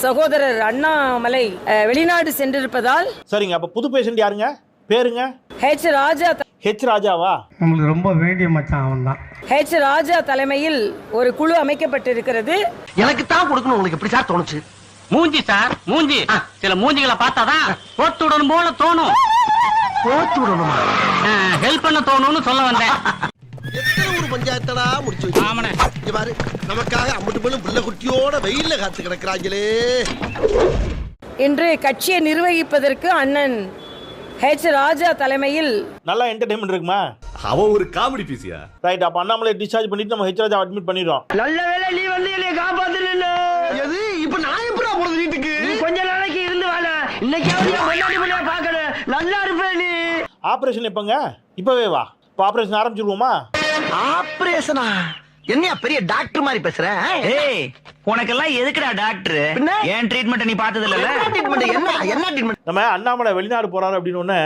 சகோதரர் அண்ணாமலை வெளிநாடு சென்றிருப்பதால். சரிங்க, அப்ப புது பேஷண்ட் யாருங்க? பேருங்க ஹெச் ராஜா. ஹெச் ராஜாவா? உங்களுக்கு ரொம்ப வேண்டிய மச்சான் அவன் தான். ஹெச் ராஜா தலைமையில் ஒரு குழு அமைக்கப்பட்டிருக்கிறது. எனக்கு தான் கொடுக்கணும். உங்களுக்கு எப்படி சார் தோணுச்சு? மூஞ்சி சார், மூஞ்சி. சில மூஞ்சிகளை பார்த்தாதான் போட்டு விடணும் போல தோணும். போட்டு விடணுமா? ஹெல்ப் பண்ண தோணும்னு சொல்ல வந்தேன். எத்தனை ஒரு பஞ்சாயத்தடா முடிச்சு வச்சு பாரு. நமக்காக அம்மட்டு போலும் புள்ள குட்டியோட வெயில்ல காத்து கிடக்குறாங்களே. இன்று கட்சியை நிர்வகிப்பதற்கு அண்ணன் ஹெச் ராஜா தலைமையில் நல்லா என்டர்டைன்மெண்ட் இருக்குமா? அவன் ஒரு காமெடி பீஸியா? ரைட், அப்ப அண்ணாமலை டிஸ்சார்ஜ் பண்ணிட்டு நம்ம ஹெச் ராஜா அட்மிட் பண்ணிடுறோம். நல்ல வேளை நீ வந்து என்னை காப்பாத்துறீங்க. எது இப்ப நான் எப்படா போறது வீட்டுக்கு? கொஞ்ச நாளைக்கு இருந்து வாழ. இன்னைக்காவது முன்னாடி முன்னாடி பாக்கணும். நல்லா இருப்பேன் நீ. ஆபரேஷன் எப்பங்க? இப்பவே வா. இப்ப ஆபரேஷன் ஆரம்பிச்சிருவோமா? ஆபரேஷனா? என்னையா பெரிய டாக்டர் மாதிரி பேசுற? ஏய், உனக்கெல்லாம் எதுக்குடா டாக்டர்? ஏன் ட்ரீட்மெண்ட் நீ பார்த்தது இல்ல? என்ன ட்ரீட்மெண்ட்? நம்ம அண்ணாமலை வெளிநாடு போறாரு அப்படின்னு உடனே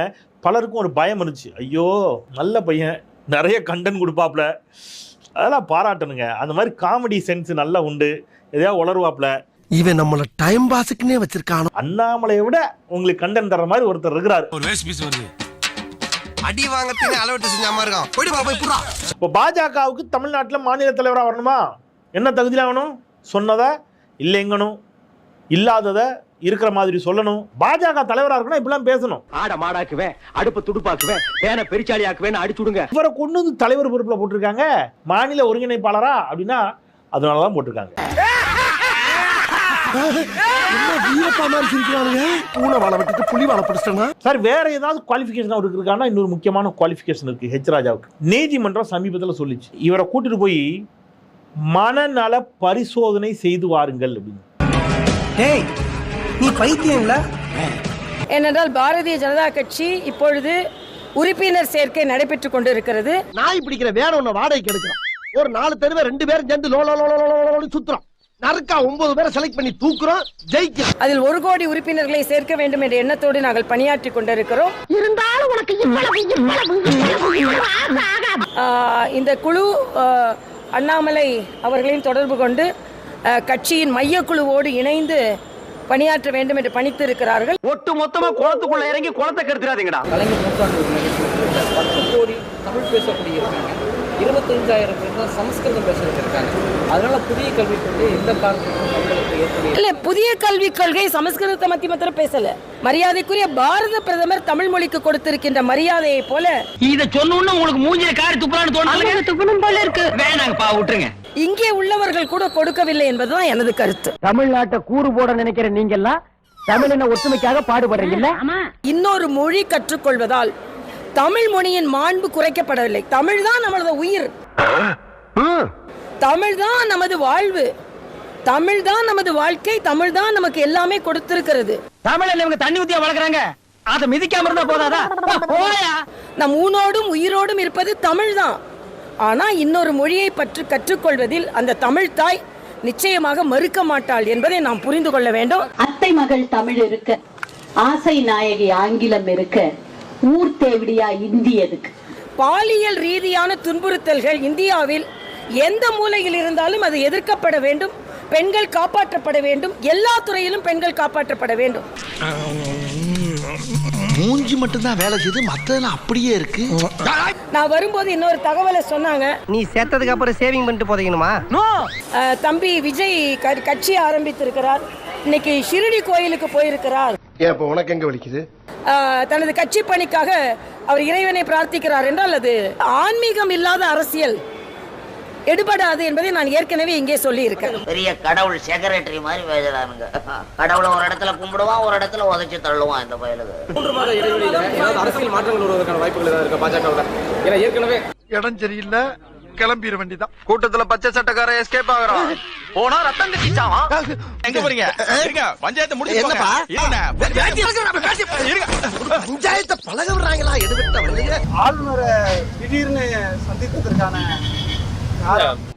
பலருக்கும் ஒரு பயம் இருந்துச்சு. ஐயோ நல்ல பையன், நிறைய கண்டென்ட் கொடுப்பாப்ல, அதெல்லாம் பாராட்டணுங்க. அந்த மாதிரி காமெடி சென்ஸ் நல்லா உண்டு, எதையாவது உளருவாப்ல. இவன் நம்மள டைம் பாஸ்க்குன்னே வச்சிருக்கானோ. அண்ணாமலையை விட உங்களுக்கு கண்டென்ட் தர மாதிரி ஒருத்தர் இருக்கிறாரு. ஒரு வேஸ்ட் பீஸ் வருது. அடி வாங்கறதுக்கு அளவட்டு செஞ்சாம இருக்கான். போய் வா, போய் புறா. இப்போ பாஜகவுக்கு தமிழ்நாட்டில் மாநில தலைவராக வரணுமா? என்ன தகுதியில் ஆகணும்? சொன்னதை இல்லைங்கணும், இல்லாததை இருக்கிற மாதிரி சொல்லணும். பாஜக தலைவராக இருக்கணும், இப்படிலாம் பேசணும். ஆட மாடாக்குவேன், அடுப்பு துடுப்பாக்குவேன், பேன பெரிச்சாளி ஆக்குவேன், அடிச்சுடுங்க. இவரை கொண்டு வந்து தலைவர் பொறுப்பில் போட்டிருக்காங்க. மாநில ஒருங்கிணைப்பாளரா அப்படின்னா அதனாலதான் போட்டிருக்காங்க. சார் வேற ஏதாவது குவாலிஃபிகேஷன் அவருக்கு இருக்கான்னா இன்னொரு முக்கியமான குவாலிஃபிகேஷன் இருக்கு ஹெச் ராஜாவுக்கு. நீதிமன்றம் சமீபத்தில் சொல்லிச்சு, இவரை கூட்டிட்டு போய் மனநல பரிசோதனை செய்து வாருங்கள் அப்படின்னு. நீ பைத்தியம் இல்ல? ஏனென்றால் பாரதிய ஜனதா கட்சி இப்பொழுது உறுப்பினர் சேர்க்கை நடைபெற்றுக் கொண்டிருக்கிறது. நாய் பிடிக்கிற வேற ஒண்ணு வாடகைக்கு எடுக்கிறோம். ஒரு 4 தெருவே 2 பேரும் சேர்ந்து லோ சுத்துறோம். நறுக்கா 9 பேரை செலக்ட் பண்ணி தூக்குறோம், ஜெயிக்கிறோம். அதில் 1 கோடி உறுப்பினர்களை சேர்க்க வேண்டும் என்ற எண்ணத்தோடு நாங்கள் பணியாற்றி கொண்டிருக்கிறோம். இருந்தாலும் உனக்கு இந்த குழு அண்ணாமலை அவர்களையும் தொடர்பு கொண்டு கட்சியின் மையக்குழுவோடு இணைந்து பணியாற்ற வேண்டும் என்று பணித்து இருக்கிறார்கள். ஒட்டு மொத்தமா குளத்துக்குள்ள இறங்கி குளத்தை கெடுத்துறாதீங்கடா. கலைஞர் நூற்றாண்டு 10 கோடி தமிழ் பேசக்கூடிய இருக்காங்க, 25,000 பேர் தான் சமஸ்கிருதம் பேசுறது இருக்காங்க. அதனால புதிய கல்விக் கொள்கை எந்த காரணத்துக்கும் மக்களுக்கு ஏற்படுது இல்ல. புதிய கல்விக் கொள்கை சமஸ்கிருதத்தை மாத்திரம் பேசல. மரியாதைக்குரிய பாரத பிரதமர் தமிழ் மொழிக்கு கொடுத்திருக்கின்ற மரியாதையை போல இத சொன்னோன்னு உங்களுக்கு மூஞ்சில காரி துப்பலான்னு தோணல? துப்பணும் போல இருக்கு. வேணாங்கப்பா, விட்டுருங்க. இங்கே உள்ளவர்கள் கூட கொடுக்கவில்லை என்பதுதான் எனது கருத்து. தமிழ்நாட்டை கூறு போட நினைக்கிற நீங்க எல்லாம் தமிழின ஒற்றுமைக்காக பாடுபடுறீங்கல்ல? இன்னொரு மொழி கற்றுக்கொள்வதால் தமிழ் மொழியின் மாண்பு குறைக்கப்படவில்லை. தமிழ் தான் நமது உயிர், தமிழ் தான் நமது வாழ்வு, தமிழ் தான் நமது வாழ்க்கை, தமிழ் தான் நமக்கு எல்லாமே கொடுத்திருக்கிறது. தமிழ்ல இவங்க தண்ணி ஊத்தியா வளர்க்குறாங்க, அதை மிதிக்காம இருந்தா போதாதா? நம் ஊனோடும் உயிரோடும் இருப்பது தமிழ் தான். ஆனா இன்னொரு மொழியை பற்றி கற்றுக்கொள்வதில் அந்த தமிழ் தாய் நிச்சயமாக மறுக்க மாட்டாள் என்பதை நாம் புரிந்து கொள்ள வேண்டும். அத்தை மகள் தமிழ் இருக்க, ஆசை நாயகி ஆங்கிலம் இருக்க, ஊர் தேவிடியா இந்தி எதுக்கு? பாலியல் ரீதியான துன்புறுத்தல்கள் இந்தியாவில் எந்த மூலையில் இருந்தாலும் அது எதிர்க்கப்பட வேண்டும். பெண்கள் காப்பாற்றப்பட வேண்டும். எல்லா துறையிலும் பெண்கள் காப்பாற்றப்பட வேண்டும். மூஞ்சி மட்டும் தான் வேலை செய்து, மத்ததெல்லாம் அப்படியே இருக்கு. நான் வரும்போது இன்னொரு தகவலை சொன்னாங்க. நீ சேர்த்ததுக்கு அப்புறம் சேவிங் பண்ணிட்டு போதீங்கணுமா? தம்பி விஜய் கட்சி ஆரம்பித்திருக்கிறார். இன்னைக்கு ஷிரடி கோயிலுக்கு போயிருக்கிறார். உனக்கு எங்க வலிக்குது? தனது கட்சி பணிக்காக அவர் இறைவனை பிரார்த்திக்கிறார் என்றால் அது ஆன்மீகம் இல்லாத அரசியல் எடுபடாது என்பதை நான் ஏற்கனவே இங்கே சொல்லி இருக்கேன். பெரிய கடவுள் செக்ரட்டரி மாதிரி பேசுறானுங்க. கடவுளை ஒரு இடத்துல கும்பிடுவான், ஒரு இடத்துல உதைச்சு தள்ளுவான். இந்த பயலுக்கு 3 மாத இடைவெளியில ஏதாவது அரசியல் மாற்றங்கள் வருவதற்கான வாய்ப்புகள் ஏதாவது இருக்கா பாஜகவுல? ஏன்னா ஏற்கனவே இடம் சரியில்லை, கிளம்பிட வேண்டியதான். கூட்டத்துல பச்சை சட்டக்கார எஸ்கேப் ஆகுறான். போனா ரத்தம் கட்டிச்சாவா? எங்க போறீங்க? இருங்க, பஞ்சாயத்து முடிச்சு என்னப்பா? பஞ்சாயத்தை பழக விடுறாங்களா? எடுபட்ட ஆளுநரை திடீர்னு சந்தித்ததற்கான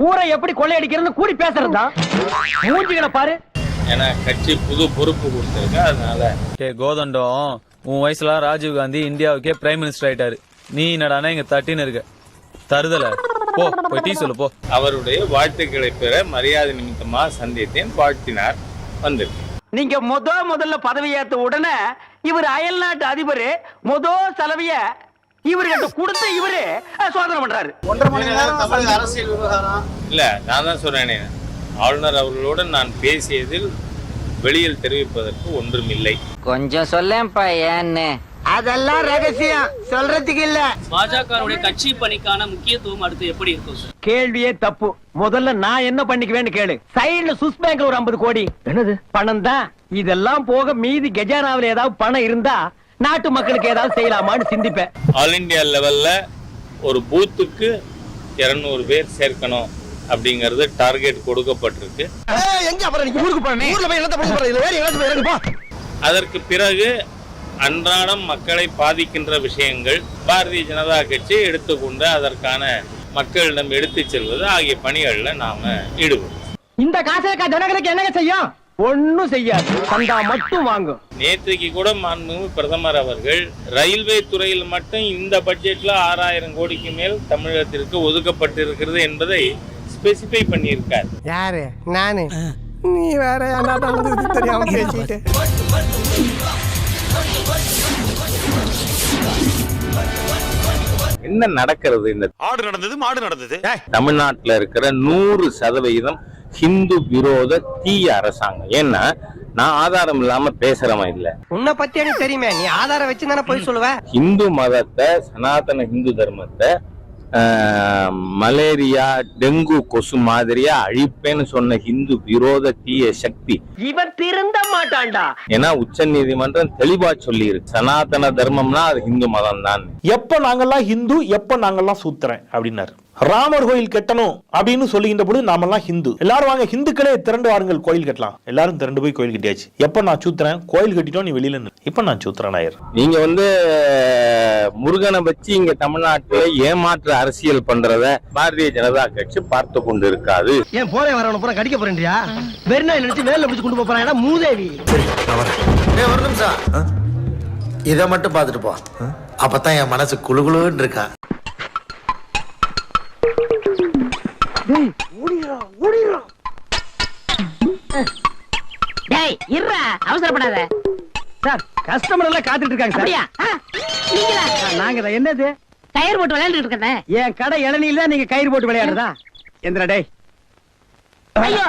ஊரை எப்படி கொள்ளையடிக்கிறது கூடி பேசுறதா? மூஞ்சிகளை பாரு. ஏன்னா கட்சி புது பொறுப்பு கொடுத்திருக்கு, அதனால. கோதண்டம், உன் வயசுல ராஜீவ் காந்தி இந்தியாவுக்கே பிரைம் மினிஸ்டர் ஆயிட்டாரு. நீ என்னடானா இங்க தட்டின்னு இருக்க தருதல. போ, போய் டீ சொல்லு போ. அவருடைய வாழ்த்துக்களை பெற மரியாதை நிமித்தமா சந்தித்தேன், வாழ்த்தினார், வந்திருக்கு. நீங்க முதல்ல பதவி ஏத்த உடனே இவர் அயல் நாட்டு அதிபர் செலவிய இவர்கிட்ட கொடுத்து இவரு சோதனை பண்றாரு. 1.5 மணி நேரம் தமிழக அரசியல் விவகாரம். இல்ல நான் தான் சொல்றேனே, ஆளுநர் அவர்களுடன் நான் பேசியதில் வெளியில் தெரிவிப்பதற்கு ஒன்றுமில்லை. கொஞ்சம் சொல்லேன்ப்பா ஏன்னு. அதெல்லாம் ரகசியம் சொல்றதுக்கு இல்ல. பாஜகவுடைய கட்சி பணிக்கான முக்கியத்துவம் அடுத்து எப்படி இருக்கும் சார்? கேள்வியே தப்பு. முதல்ல நான் என்ன பண்ணிக்குவேன்னு கேளு. சைடுல சுஸ் பேங்க்ல ஒரு 50 கோடி என்னது பணம் தான். இதெல்லாம் போக மீதி கஜானாவில ஏதாவது பணம் இருந்தா நாட்டு மக்களுக்கு ஏதாவது செய்யலாமான்னு சிந்திப்பேன். ஆல் இந்தியா லெவல்ல ஒரு பூத்துக்கு 200 பேர் சேர்க்கணும் அப்படிங்கறது டார்கெட் கொடுக்கப்பட்டிருக்கு. எங்க அப்புறம் நீங்க ஊருக்கு போறேன். ஊர்ல போய் என்னத்த பண்ண போறீங்க? இல்ல வேற எங்கயாவது போய் இறங்கு போ. அதற்கு பிறகு அன்றாடம் மக்களை பாதிக்கின்ற விஷயங்கள் பாரதிய ஜனதா கட்சி எடுத்துக்கொண்டு அதற்கான மக்களிடம் எடுத்து செல்வது ஆகிய பணிகள்ல நாம ஈடுபடும். இந்த காசை ஜனங்களுக்கு என்னங்க செய்யும்? ஒண்ணும் செய்யாது. சந்தா மட்டும் வாங்கும். நேற்றுக்கு கூட மாண்புமிகு பிரதமர் அவர்கள் ரயில்வே துறையில் மட்டும் இந்த பட்ஜெட்ல 6000 கோடிக்கு மேல் தமிழகத்திற்கு ஒதுக்கப்பட்டிருக்கிறது என்பதை ஸ்பெசிஃபை பண்ணியிருக்கார். யாரு? நானு. நீ வேற தெரியாம பேசிட்டு. என்ன நடக்கிறது? இந்த ஆடு நடந்தது மாடு நடந்தது. தமிழ்நாட்டுல இருக்கிற 100% ஹிந்து விரோத தீய அரசாங்கம். ஏன்னா நான் ஆதாரம் இல்லாம பேசுறவன் இல்ல. உன்னை பத்தி எனக்கு தெரியுமே. நீ ஆதாரம் வச்சு தானே போய் சொல்லுவ. ஹிந்து மதத்தை, சனாதன ஹிந்து தர்மத்தை மலேரியா டெங்கு கொசு மாதிரியா அழிப்பேன்னு சொன்ன ஹிந்து விரோத தீய சக்தி இவன் திருந்த மாட்டான்டா. ஏன்னா உச்ச நீதிமன்றம் தெளிவா சொல்லி இருக்கு, சனாதன தர்மம்னா அது ஹிந்து மதம் தான். எப்ப நாங்கெல்லாம் ஹிந்து, எப்ப நாங்கெல்லாம் சூத்திரன் அப்படின்னாரு. ராமர் கோயில் கட்டணும் அப்படின்னு சொல்லுகின்ற பொழுது நாமெல்லாம் ஹிந்து. எல்லாரும் வாங்க ஹிந்துக்களே திரண்டு வாருங்கள் கோயில் கட்டலாம். எல்லாரும் திரண்டு போய் கோயில் கட்டியாச்சு. எப்ப நான் சூத்திரன்? கோயில் கட்டிட்டோம், நீ வெளியில நின்னு. இப்ப நான் சூத்திரன் ஆயிரும். நீங்க முருகனை வச்சு இங்க தமிழ்நாட்டுல ஏமாற்று அரசியல் பண்றத பாரதிய ஜனதா கட்சி பார்த்து கொண்டு இருக்காது. ஏன் போறேன் வரவன பூரா கடிக்க போறேன்டியா? வெறும் நினைச்சு வேலை பிடிச்சு கொண்டு போறாங்க மூதேவி. ஒரு நிமிஷம் இதை மட்டும் பார்த்துட்டு போ. அப்பதான் என் மனசு குளுகுளுன்னு இருக்கா. டேய் இருடா, அவசரப்படாத. சார் கஸ்டமர் எல்லாம் காத்துட்டு இருக்காங்க சார். அப்படியா? நீங்களா? நாங்க தான். என்னது? கயிறு போட்டு விளையாண்டுட்டு இருக்கேன். என் கடை இளநீல நீங்க கயிறு போட்டு விளையாடுறதா? எந்திரா டேய். ஐயோ,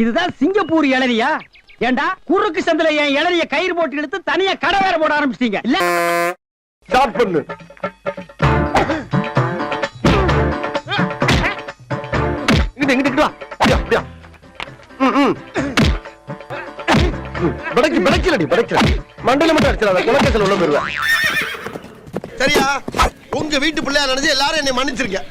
இதுதான் சிங்கப்பூர் இளநியா? ஏண்டா குறுக்கு சந்தில என் இளநிய கயிறு போட்டு எடுத்து தனியா கடை வேற போட ஆரம்பிச்சிட்டீங்க இல்ல? ஸ்டார்ட் பண்ணு. இங்கிட்டு வா. அப்படியா? மண்டல மட்டும் அடிச்சிடாத, குலக்கேசல் உள்ள போயிருவேன். சரியா? உங்க வீட்டு பிள்ளையா நினைச்சு எல்லாரும் என்னை மன்னிச்சிருக்க.